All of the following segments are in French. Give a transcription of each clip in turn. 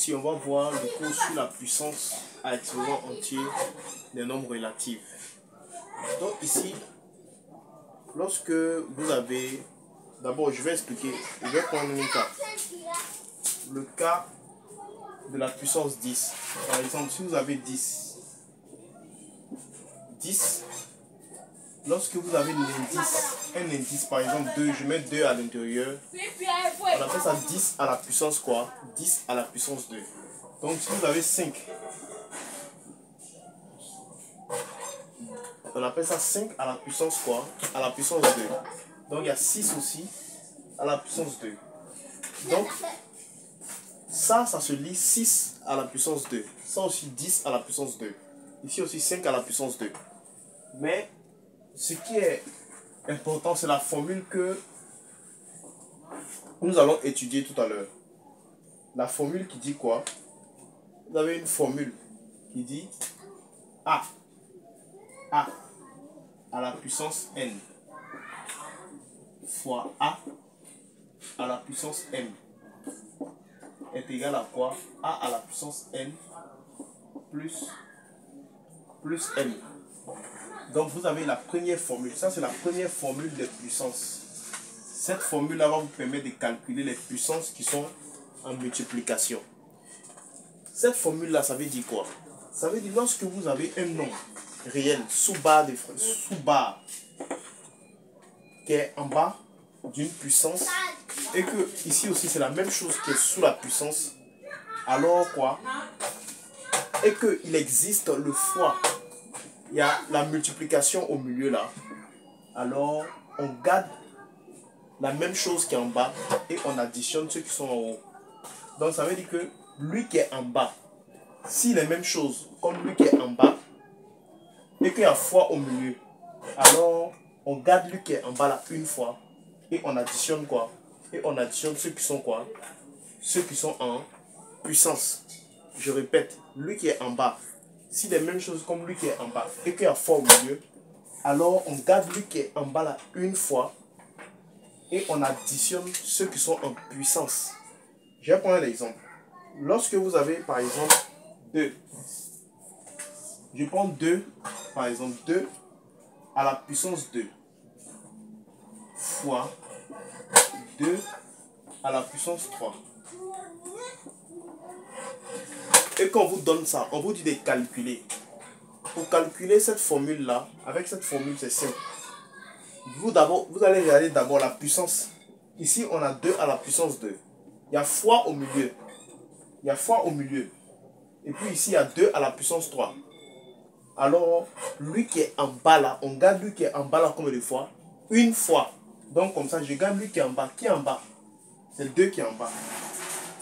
Ici, on va voir le cours sur la puissance à exposant entier des nombres relatifs. Donc ici, lorsque vous avez... D'abord, je vais expliquer. Je vais prendre un cas. Le cas de la puissance 10. Par exemple, si vous avez 10, lorsque vous avez un indice, par exemple 2, je mets 2 à l'intérieur, on appelle ça 10 à la puissance quoi? 10 à la puissance 2. Donc si vous avez 5, on appelle ça 5 à la puissance quoi? À la puissance 2. Donc il y a 6 aussi à la puissance 2. Donc ça se lit 6 à la puissance 2. Ça aussi 10 à la puissance 2. Ici aussi 5 à la puissance 2. Mais ce qui est important, c'est la formule que nous allons étudier tout à l'heure. La formule qui dit quoi? Vous avez une formule qui dit A à la puissance n fois A à la puissance n est égal à quoi? A à la puissance n plus n. Donc vous avez la première formule. Ça c'est la première formule de puissance. Cette formule-là va vous permettre de calculer les puissances qui sont en multiplication. Cette formule-là, ça veut dire quoi? Ça veut dire lorsque vous avez un nombre réel sous barre qui est en bas d'une puissance et que ici aussi c'est la même chose qui est sous la puissance, alors quoi? Et qu'il existe le fois, il y a la multiplication au milieu là, alors on garde la même chose qui est en bas et on additionne ceux qui sont en haut. Donc ça veut dire que lui qui est en bas, s'il est même chose comme lui qui est en bas et qu'il y a fois au milieu, alors on garde lui qui est en bas là une fois et on additionne quoi? Et on additionne ceux qui sont quoi? Ceux qui sont en puissance. Je répète, lui qui est en bas, s'il est même chose comme lui qui est en bas et qu'il y a fois au milieu, alors on garde lui qui est en bas là une fois et on additionne ceux qui sont en puissance. Je vais prendre un exemple. Lorsque vous avez par exemple 2, je prends 2, par exemple 2 à la puissance 2 fois 2 à la puissance 3. Et quand on vous donne ça, on vous dit de calculer. Pour calculer cette formule-là, avec cette formule, c'est simple. Vous allez regarder d'abord la puissance. Ici, on a 2 à la puissance 2. Il y a fois au milieu. Il y a fois au milieu. Et puis ici, il y a 2 à la puissance 3. Alors, lui qui est en bas là, on garde lui qui est en bas là combien de fois? Une fois. Donc comme ça, je garde lui qui est en bas. Qui est en bas? C'est le 2 qui est en bas.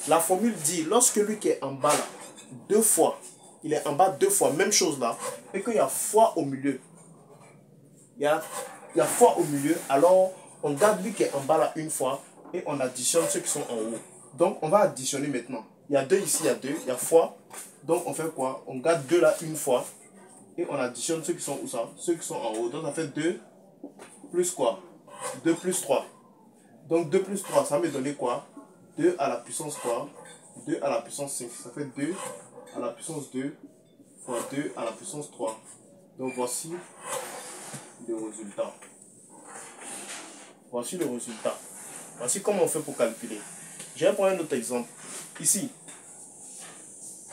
La formule dit, lorsque lui qui est en bas là, 2 fois, il est en bas 2 fois, même chose là, et qu'il y a fois au milieu. Il y a fois au milieu, alors on garde lui qui est en bas là une fois, et on additionne ceux qui sont en haut. Donc on va additionner maintenant. Il y a 2 ici, il y a 2, il y a fois. Donc on fait quoi? On garde 2 là une fois, et on additionne ceux qui sont où ça? Ceux qui sont en haut. Donc ça fait 2 plus quoi? 2 plus 3. Donc 2 plus 3, ça va me donner quoi? 2 à la puissance quoi? 2 à la puissance 5. Ça fait 2 à la puissance 2 fois 2 à la puissance 3. Donc voici le résultat. Voici le résultat. Voici comment on fait pour calculer. Je vais prendre un autre exemple. Ici,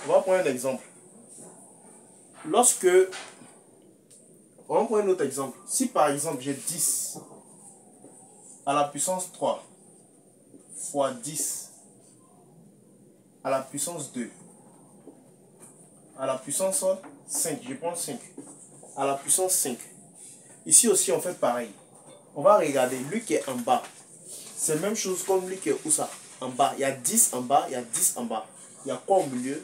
on va prendre un exemple. Lorsque... On va prendre un autre exemple. Si par exemple j'ai 10 à la puissance 3 fois 10 à la puissance 2 à la puissance 5, je prends 5 à la puissance 5. Ici aussi on fait pareil. On va regarder lui qui est en bas. C'est la même chose comme lui qui est où ça? En bas. Il y a 10 en bas, il y a 10 en bas. Il y a quoi au milieu?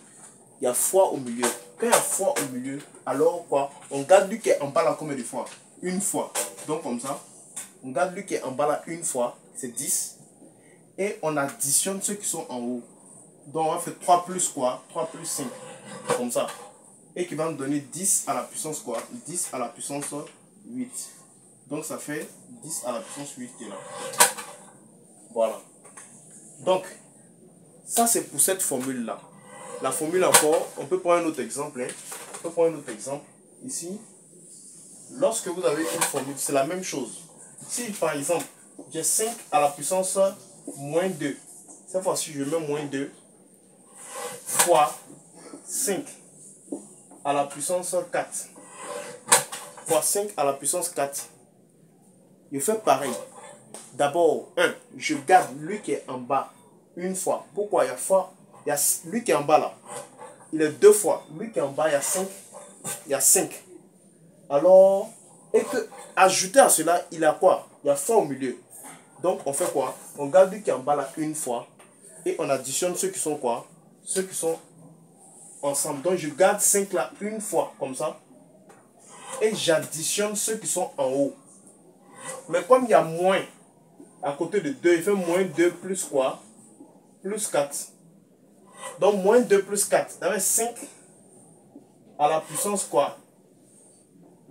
Il y a fois au milieu. Quand il y a fois au milieu, alors quoi? On garde lui qui est en bas là combien de fois? Une fois. Donc comme ça, on garde lui qui est en bas là une fois, c'est 10. Et on additionne ceux qui sont en haut. Donc on va faire 3 plus quoi? 3 plus 5. Comme ça. Et qui va nous donner 10 à la puissance quoi? 10 à la puissance 8. Donc ça fait 10 à la puissance 8 qui est là. Voilà. Donc, ça c'est pour cette formule-là. la formule encore, on peut prendre un autre exemple. Hein. On peut prendre un autre exemple. Ici, lorsque vous avez une formule, c'est la même chose. Si par exemple, j'ai 5 à la puissance moins 2, cette fois-ci je mets moins 2 fois 5 à la puissance 4 fois 5 à la puissance 4. Je fais pareil. D'abord, je garde lui qui est en bas une fois. Pourquoi? Il y a lui qui est en bas là. Il est 2 fois. Lui qui est en bas, il y a 5. Il y a 5. Alors, et que, ajouté à cela, il y a quoi? Il y a fois au milieu. Donc, on fait quoi? On garde lui qui est en bas là une fois. Et on additionne ceux qui sont quoi? Ceux qui sont ensemble. Donc, je garde 5 là une fois, comme ça. Et j'additionne ceux qui sont en haut. Mais comme il y a moins à côté de 2, il fait moins 2 plus quoi? Plus 4. Donc, moins 2 plus 4. Ça fait 5 à la puissance quoi?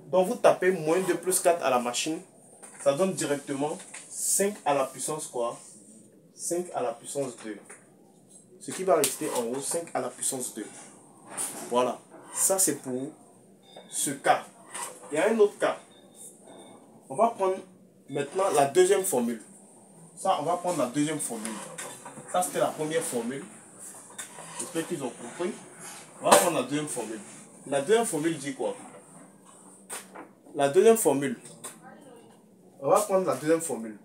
Donc, vous tapez moins 2 plus 4 à la machine. Ça donne directement 5 à la puissance quoi? 5 à la puissance 2. Ce qui va rester en haut, 5 à la puissance 2. Voilà. Ça, c'est pour ce cas. Il y a un autre cas. On va prendre maintenant la deuxième formule. Ça, on va prendre la deuxième formule. Ça, c'était la première formule. J'espère qu'ils ont compris. On va prendre la deuxième formule. La deuxième formule dit quoi? La deuxième formule. On va prendre la deuxième formule.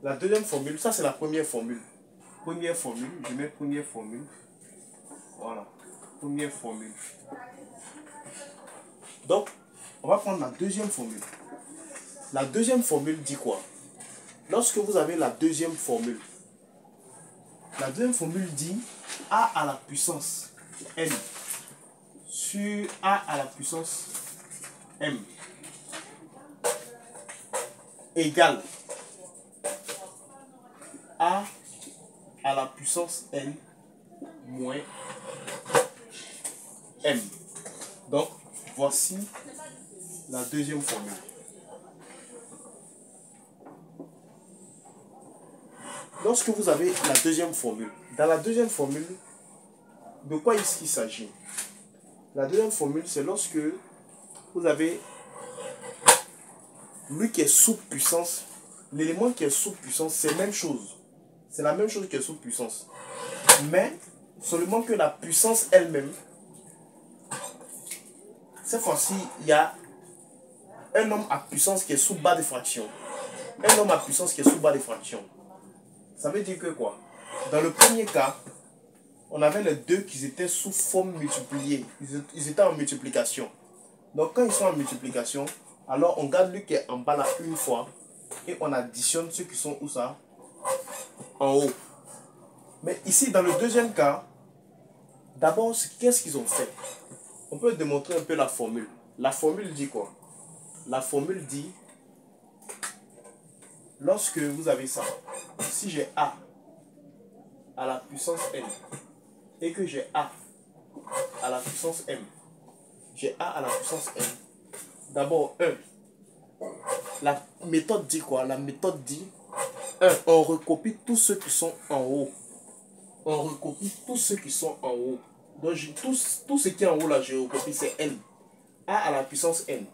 La deuxième formule, ça c'est la première formule. Première formule, je mets première formule. Voilà. Première formule. Donc, on va prendre la deuxième formule. La deuxième formule dit quoi? Lorsque vous avez la deuxième formule dit A à la puissance n sur A à la puissance m égale A à la puissance n moins m. Donc, voici la deuxième formule. Lorsque vous avez la deuxième formule, dans la deuxième formule, de quoi est-ce qu'il s'agit? La deuxième formule, c'est lorsque vous avez lui qui est sous puissance, l'élément qui est sous puissance, c'est la même chose. C'est la même chose qui est sous puissance. Mais, seulement que la puissance elle-même, cette fois-ci, il y a un nombre à puissance qui est sous bas de fraction. Un nombre à puissance qui est sous bas de fraction. Ça veut dire que quoi? Dans le premier cas, on avait les deux qui étaient sous forme multipliée. Ils étaient en multiplication. Donc quand ils sont en multiplication, alors on garde lui qui est en bas là une fois et on additionne ceux qui sont où ça? En haut. Mais ici, dans le deuxième cas, d'abord, qu'est-ce qu'ils ont fait? On peut démontrer un peu la formule. La formule dit quoi? La formule dit, lorsque vous avez ça, si j'ai A à la puissance n et que j'ai A à la puissance m, j'ai A à la puissance m. D'abord, 1. La méthode dit quoi? La méthode dit 1. On recopie tous ceux qui sont en haut. On recopie tous ceux qui sont en haut. Donc, tout ce qui est en haut là, je recopie, c'est n. A à la puissance n.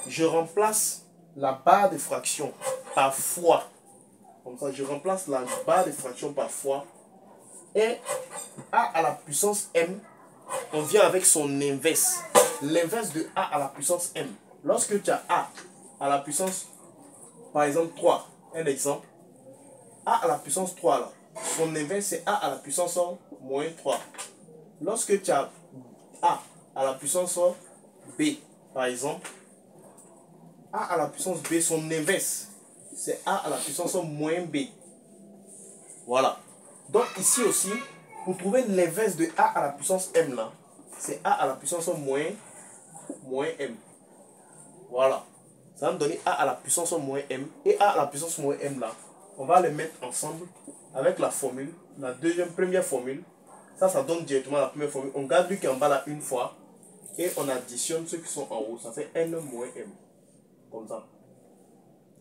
Je remplace la barre de fraction par fois. Comme ça, je remplace la barre de fraction par fois. Et A à la puissance m, on vient avec son inverse. L'inverse de A à la puissance m. Lorsque tu as A à la puissance, par exemple 3, un exemple. A à la puissance 3 là, son inverse c'est A à la puissance moins 3. Lorsque tu as A à la puissance B, par exemple, A à la puissance B, son inverse, c'est A à la puissance moins B. Voilà. Donc ici aussi, pour trouver l'inverse de A à la puissance M là, c'est A à la puissance moins M. Voilà. Ça va me donner A à la puissance moins M. Et A à la puissance moins M là, on va les mettre ensemble avec la formule, la première formule. Ça donne directement la première formule. On garde lui qui est en bas là une fois. Et on additionne ceux qui sont en haut. Ça fait N moins M. Comme ça.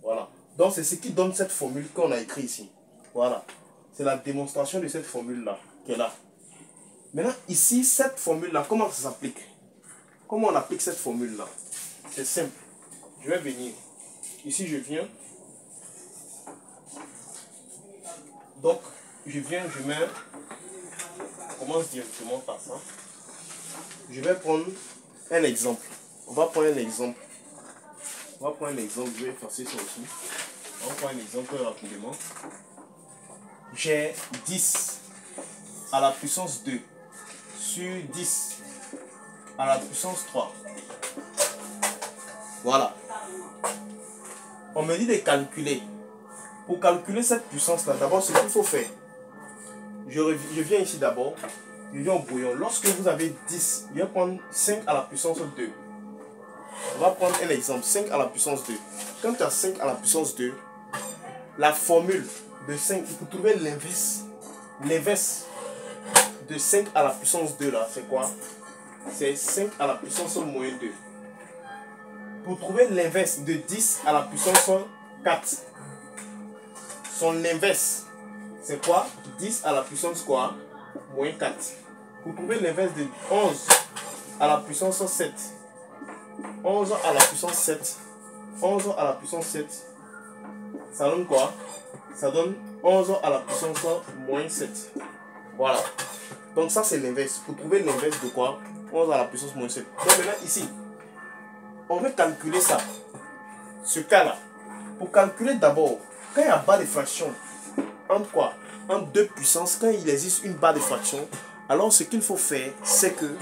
Voilà. Donc c'est ce qui donne cette formule qu'on a écrit ici. Voilà. C'est la démonstration de cette formule là qui est là. Maintenant, ici, cette formule-là, comment ça s'applique? Comment on applique cette formule-là? C'est simple. Je vais venir. Ici, je viens. Donc, je viens, je mets. On commence directement par ça. Je vais prendre un exemple. On va prendre un exemple. On va prendre un exemple. Je vais effacer ça aussi. On va prendre un exemple rapidement. J'ai 10 à la puissance 2 sur 10 à la puissance 3. Voilà. On me dit de calculer. Pour calculer cette puissance-là, d'abord, ce qu'il faut faire, je viens ici d'abord, je viens au brouillon. Lorsque vous avez 10, je vais prendre 5 à la puissance 2. On va prendre un exemple, 5 à la puissance 2. Quand tu as 5 à la puissance 2, la formule de 5, il faut trouver l'inverse. L'inverse de 5 à la puissance 2 là, c'est quoi? C'est 5 à la puissance moins 2. Pour trouver l'inverse de 10 à la puissance 4, son inverse, c'est quoi? 10 à la puissance quoi? Moins 4. Pour trouver l'inverse de 11 à la puissance 7, 11 à la puissance 7, 11 à la puissance 7, ça donne quoi? Ça donne 11 à la puissance moins 7. Voilà. Donc ça c'est l'inverse. Pour trouver l'inverse de quoi? 11 à la puissance moins 7. Donc maintenant ici, on veut calculer ça. Ce cas-là. Pour calculer d'abord, quand il y a barre de fraction, entre quoi? Entre deux puissances, quand il existe une barre de fraction, alors ce qu'il faut faire, c'est que